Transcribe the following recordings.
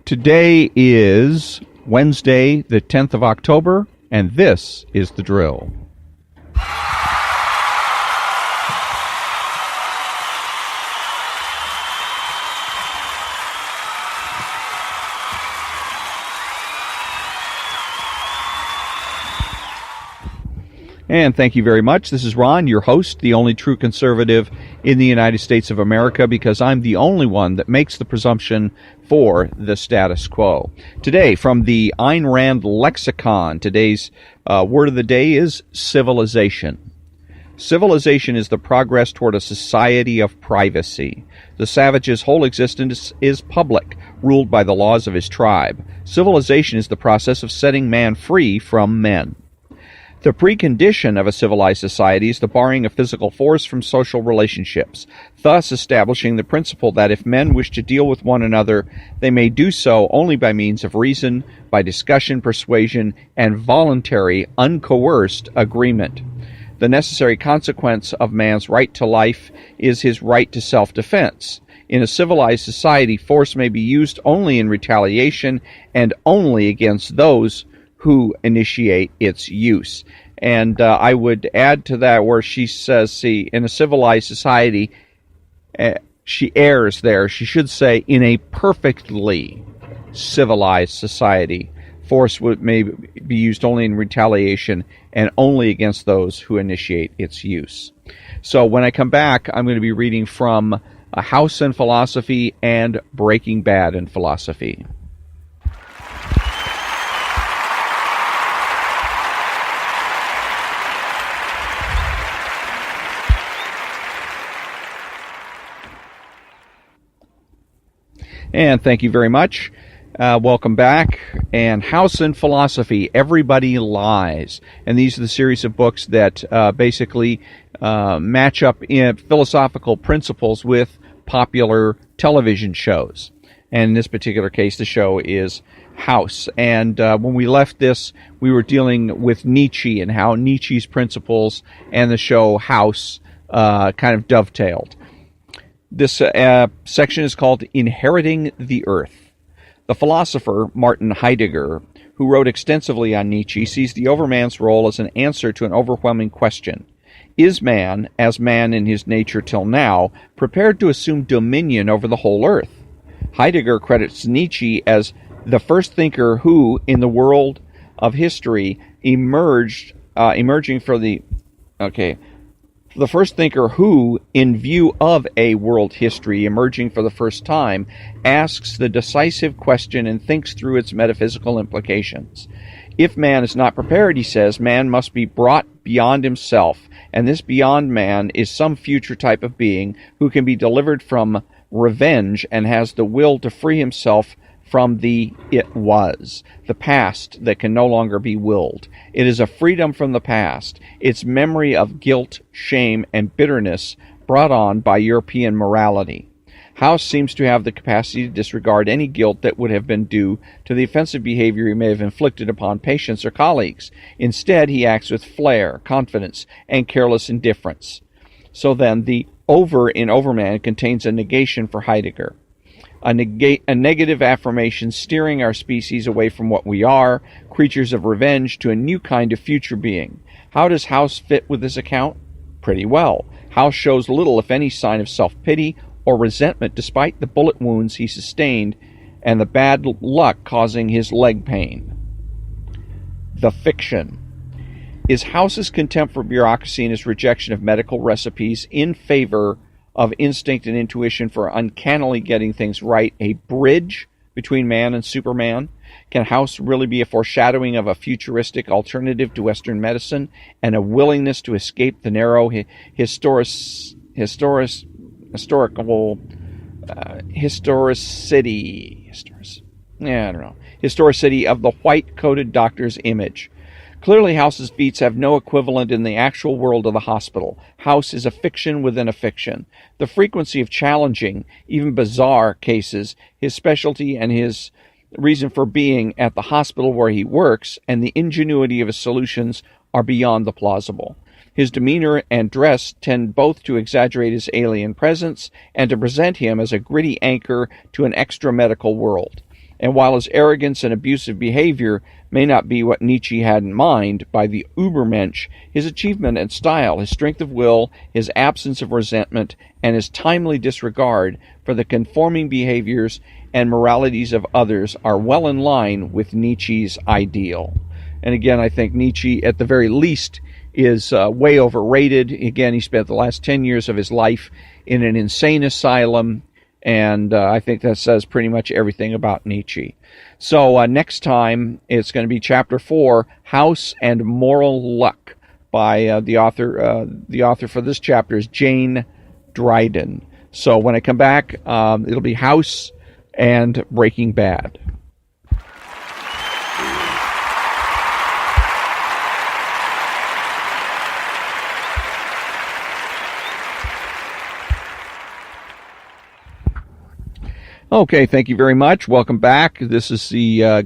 Today is Wednesday, the 10th of October, and this is The Drill. And thank you very much. This is Ron, your host, the only true conservative in the United States of America, because I'm the only one that makes the presumption for the status quo. Today, from the Ayn Rand Lexicon, today's word of the day is civilization. Civilization is the progress toward a society of privacy. The savage's whole existence is public, ruled by the laws of his tribe. Civilization is the process of setting man free from men. The precondition of a civilized society is the barring of physical force from social relationships, thus establishing the principle that if men wish to deal with one another, they may do so only by means of reason, by discussion, persuasion, and voluntary, uncoerced agreement. The necessary consequence of man's right to life is his right to self-defense. In a civilized society, force may be used only in retaliation and only against those who initiate its use. And I would add to that where she says, see, in a civilized society, she errs there. She should say, in a perfectly civilized society, force may be used only in retaliation and only against those who initiate its use. So when I come back, I'm going to be reading from A House in Philosophy and Breaking Bad in Philosophy. And thank you very much. Welcome back. And House in Philosophy, Everybody Lies. And these are the series of books that basically match up in philosophical principles with popular television shows. And in this particular case, the show is House. And when we left this, we were dealing with Nietzsche and how Nietzsche's principles and the show House kind of dovetailed. This section is called Inheriting the Earth. The philosopher Martin Heidegger, who wrote extensively on Nietzsche, sees the overman's role as an answer to an overwhelming question. Is man, as man in his nature till now, prepared to assume dominion over the whole earth? Heidegger credits Nietzsche as the first thinker who, in the world of history, the first thinker who, in view of a world history emerging for the first time, asks the decisive question and thinks through its metaphysical implications. If man is not prepared, he says, man must be brought beyond himself, and this beyond man is some future type of being who can be delivered from revenge and has the will to free himself from the it was, the past that can no longer be willed. It is a freedom from the past, its memory of guilt, shame, and bitterness brought on by European morality. House seems to have the capacity to disregard any guilt that would have been due to the offensive behavior he may have inflicted upon patients or colleagues. Instead, he acts with flair, confidence, and careless indifference. So then, the over in Overman contains a negation for Heidegger. A negative affirmation steering our species away from what we are, creatures of revenge, to a new kind of future being. How does House fit with this account? Pretty well. House shows little, if any, sign of self-pity or resentment despite the bullet wounds he sustained and the bad luck causing his leg pain. The fiction. Is House's contempt for bureaucracy and his rejection of medical recipes in favor of instinct and intuition for uncannily getting things right a bridge between man and Superman? Can House really be a foreshadowing of a futuristic alternative to Western medicine and a willingness to escape the narrow historicity of the white-coated doctor's image? Clearly, House's feats have no equivalent in the actual world of the hospital. House is a fiction within a fiction. The frequency of challenging, even bizarre cases, his specialty and his reason for being at the hospital where he works, and the ingenuity of his solutions are beyond the plausible. His demeanor and dress tend both to exaggerate his alien presence and to present him as a gritty anchor to an extra-medical world. And while his arrogance and abusive behavior may not be what Nietzsche had in mind by the Übermensch, his achievement and style, his strength of will, his absence of resentment, and his timely disregard for the conforming behaviors and moralities of others are well in line with Nietzsche's ideal. And again, I think Nietzsche, at the very least, is way overrated. Again, he spent the last 10 years of his life in an insane asylum, and I think that says pretty much everything about Nietzsche. So next time, it's going to be Chapter 4, House and Moral Luck, by the author. The author for this chapter is Jane Dryden. So when I come back, it'll be House and Breaking Bad. Okay, thank you very much. Welcome back. This is the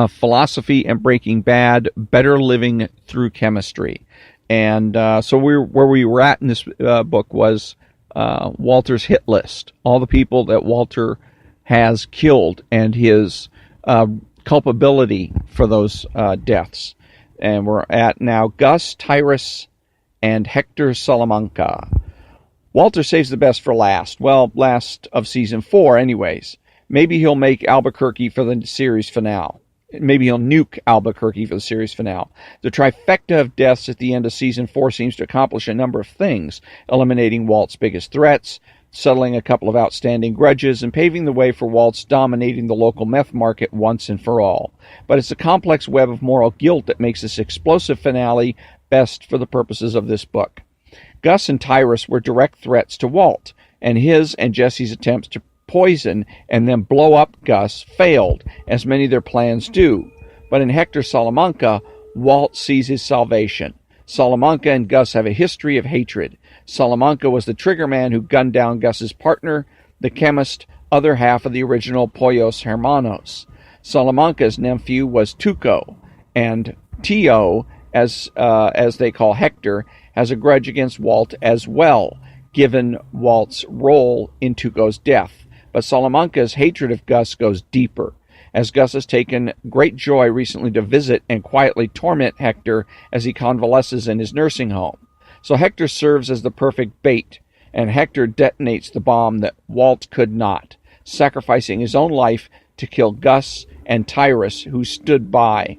Philosophy and Breaking Bad, Better Living Through Chemistry. And so where we were at in this book was Walter's hit list, all the people that Walter has killed and his culpability for those deaths. And we're at now Gus, Tyrus, and Hector Salamanca. Walter saves the best for last. Well, last of season 4 anyways. Maybe he'll make Albuquerque for the series finale. Maybe he'll nuke Albuquerque for the series finale. The trifecta of deaths at the end of season 4 seems to accomplish a number of things, eliminating Walt's biggest threats, settling a couple of outstanding grudges, and paving the way for Walt's dominating the local meth market once and for all. But it's a complex web of moral guilt that makes this explosive finale best for the purposes of this book. Gus and Tyrus were direct threats to Walt, and his and Jesse's attempts to poison and then blow up Gus failed, as many of their plans do. But in Hector Salamanca, Walt sees his salvation. Salamanca and Gus have a history of hatred. Salamanca was the trigger man who gunned down Gus's partner, the chemist, other half of the original Pollos Hermanos. Salamanca's nephew was Tuco, and Tio, as they call Hector, has a grudge against Walt as well, given Walt's role in Tuco's death. But Salamanca's hatred of Gus goes deeper, as Gus has taken great joy recently to visit and quietly torment Hector as he convalesces in his nursing home. So Hector serves as the perfect bait, and Hector detonates the bomb that Walt could not, sacrificing his own life to kill Gus and Tyrus, who stood by.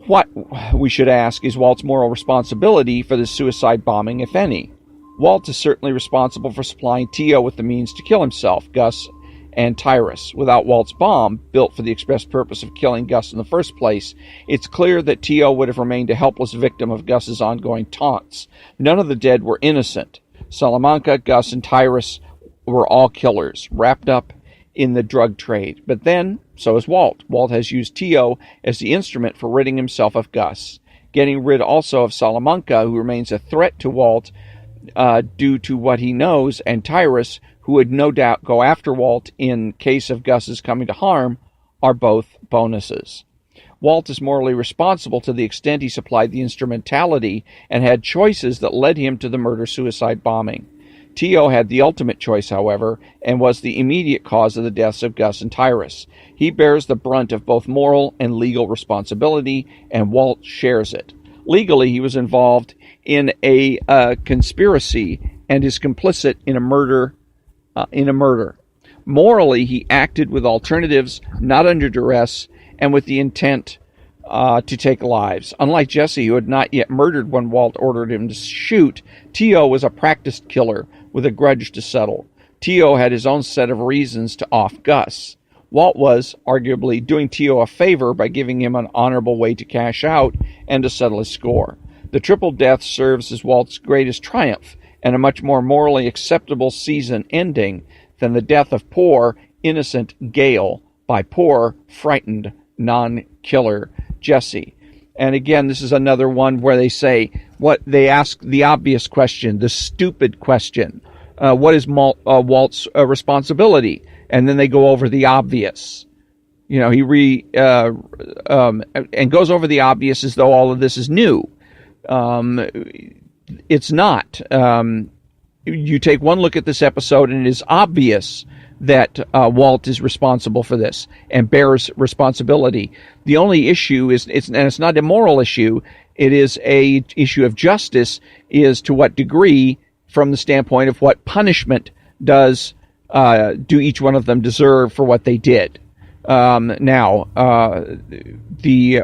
What, we should ask, is Walt's moral responsibility for this suicide bombing, if any? Walt is certainly responsible for supplying Tio with the means to kill himself, Gus, and Tyrus. Without Walt's bomb, built for the express purpose of killing Gus in the first place, it's clear that Tio would have remained a helpless victim of Gus's ongoing taunts. None of the dead were innocent. Salamanca, Gus, and Tyrus were all killers, wrapped up in the drug trade. But then, so is Walt. Walt has used Tio as the instrument for ridding himself of Gus, getting rid also of Salamanca, who remains a threat to Walt due to what he knows, and Tyrus, who would no doubt go after Walt in case of Gus's coming to harm, are both bonuses. Walt is morally responsible to the extent he supplied the instrumentality and had choices that led him to the murder-suicide bombing. Tio had the ultimate choice, however, and was the immediate cause of the deaths of Gus and Tyrus. He bears the brunt of both moral and legal responsibility, and Walt shares it. Legally, he was involved in a conspiracy and is complicit in a murder. Morally, he acted with alternatives, not under duress, and with the intent to take lives. Unlike Jesse, who had not yet murdered when Walt ordered him to shoot, Tio was a practiced killer with a grudge to settle. Tio had his own set of reasons to off Gus. Walt was, arguably, doing Tio a favor by giving him an honorable way to cash out and to settle his score. The triple death serves as Walt's greatest triumph, and a much more morally acceptable season ending than the death of poor, innocent Gale by poor, frightened, non-killer Jesse. And again, this is another one where they say, what they ask the obvious question, the stupid question. What is Walt's responsibility? And then they go over the obvious. You know, he and goes over the obvious as though all of this is new. It's not. You take one look at this episode and it is obvious that Walt is responsible for this and bears responsibility. The only issue is, and it's not a moral issue, it is a issue of justice, is to what degree, from the standpoint of what punishment do each one of them deserve for what they did. Now, the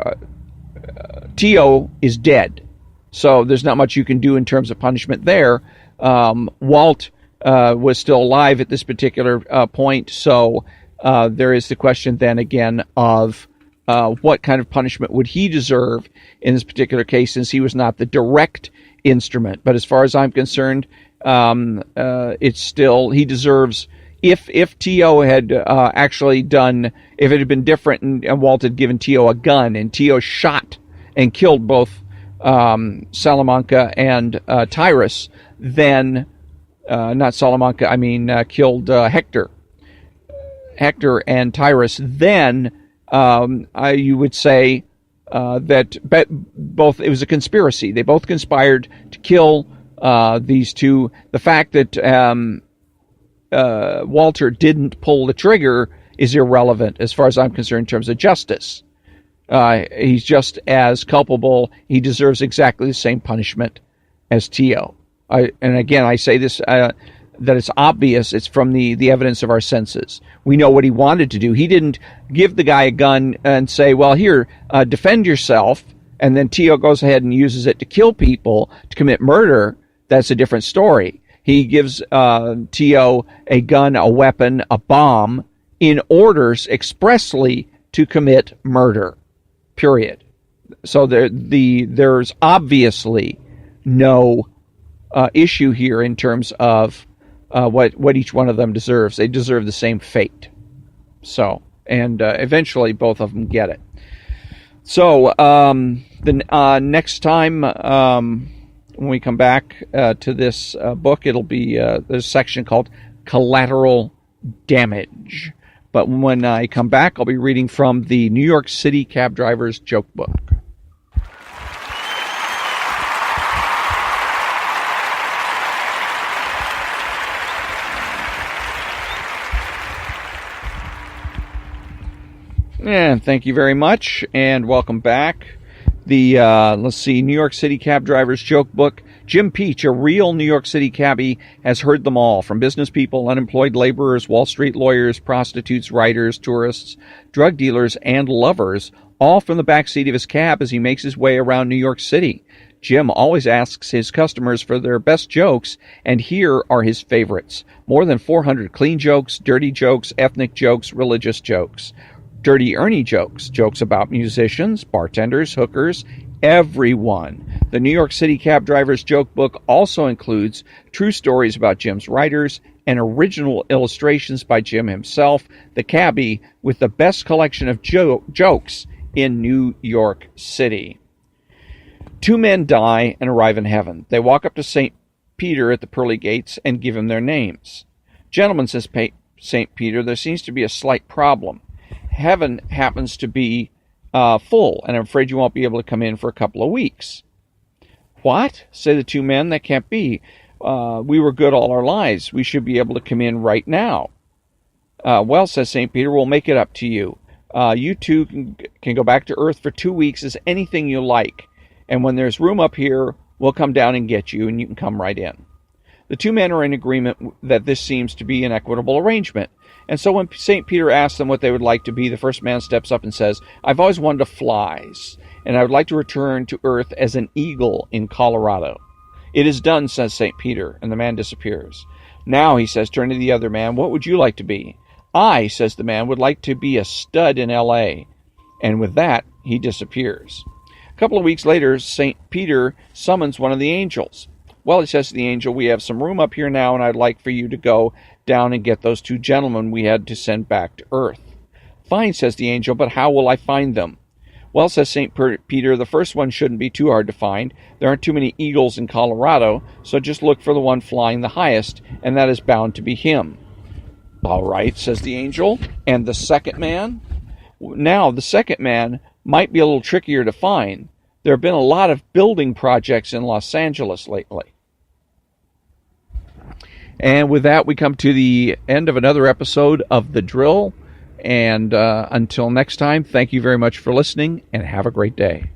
T.O. is dead, so there's not much you can do in terms of punishment there. Walt was still alive at this particular point, so there is the question then again of what kind of punishment would he deserve in this particular case, since he was not the direct instrument. But as far as I'm concerned, it's still, he deserves, if T.O. had actually done, if it had been different and Walt had given T.O. a gun and T.O. shot and killed both Salamanca and Tyrus, then not Salamanca, I mean killed Hector and Tyrus, then you would say that both, it was a conspiracy. They both conspired to kill these two. The fact that Walter didn't pull the trigger is irrelevant as far as I'm concerned in terms of justice. He's just as culpable. He deserves exactly the same punishment as T.O. And again, I say this, that it's obvious. It's from the evidence of our senses. We know what he wanted to do. He didn't give the guy a gun and say, well, here, defend yourself, and then T.O. goes ahead and uses it to kill people, to commit murder. That's a different story. He gives T.O. a gun, a weapon, a bomb, in orders expressly to commit murder, period. So there's obviously no issue here in terms of what each one of them deserves. They deserve the same fate. So, and eventually both of them get it. So the next time when we come back to this book, it'll be there's a section called Collateral Damage. But when I come back, I'll be reading from the New York City Cab Driver's Joke Book. And thank you very much, and welcome back. The, let's see, New York City Cab Driver's Joke Book. Jim Peach, a real New York City cabbie, has heard them all, from business people, unemployed laborers, Wall Street lawyers, prostitutes, writers, tourists, drug dealers, and lovers, all from the backseat of his cab as he makes his way around New York City. Jim always asks his customers for their best jokes, and here are his favorites. More than 400 clean jokes, dirty jokes, ethnic jokes, religious jokes. Dirty Ernie jokes, jokes about musicians, bartenders, hookers, everyone. The New York City Cab Driver's Joke Book also includes true stories about Jim's writers and original illustrations by Jim himself, the cabbie with the best collection of jokes in New York City. Two men die and arrive in heaven. They walk up to St. Peter at the pearly gates and give him their names. Gentlemen, says St. Peter, there seems to be a slight problem. Heaven happens to be full, and I'm afraid you won't be able to come in for a couple of weeks. What? Say the two men, that can't be. We were good all our lives. We should be able to come in right now. Well, says St. Peter, we'll make it up to you. You two can go back to Earth for 2 weeks as anything you like. And when there's room up here, we'll come down and get you, and you can come right in. The two men are in agreement that this seems to be an equitable arrangement. And so when St. Peter asks them what they would like to be, the first man steps up and says, I've always wanted to fly, and I would like to return to Earth as an eagle in Colorado. It is done, says St. Peter, and the man disappears. Now, he says, turning to the other man, what would you like to be? I, says the man, would like to be a stud in L.A. And with that, he disappears. A couple of weeks later, St. Peter summons one of the angels. Well, he says to the angel, we have some room up here now, and I'd like for you to go down and get those two gentlemen we had to send back to Earth. Fine, says the angel, but how will I find them? Well, says St. Peter, the first one shouldn't be too hard to find. There aren't too many eagles in Colorado, so just look for the one flying the highest, and that is bound to be him. All right, says the angel. And the second man? Now, the second man might be a little trickier to find. There have been a lot of building projects in Los Angeles lately. And with that, we come to the end of another episode of The Drill. And until next time, thank you very much for listening, and have a great day.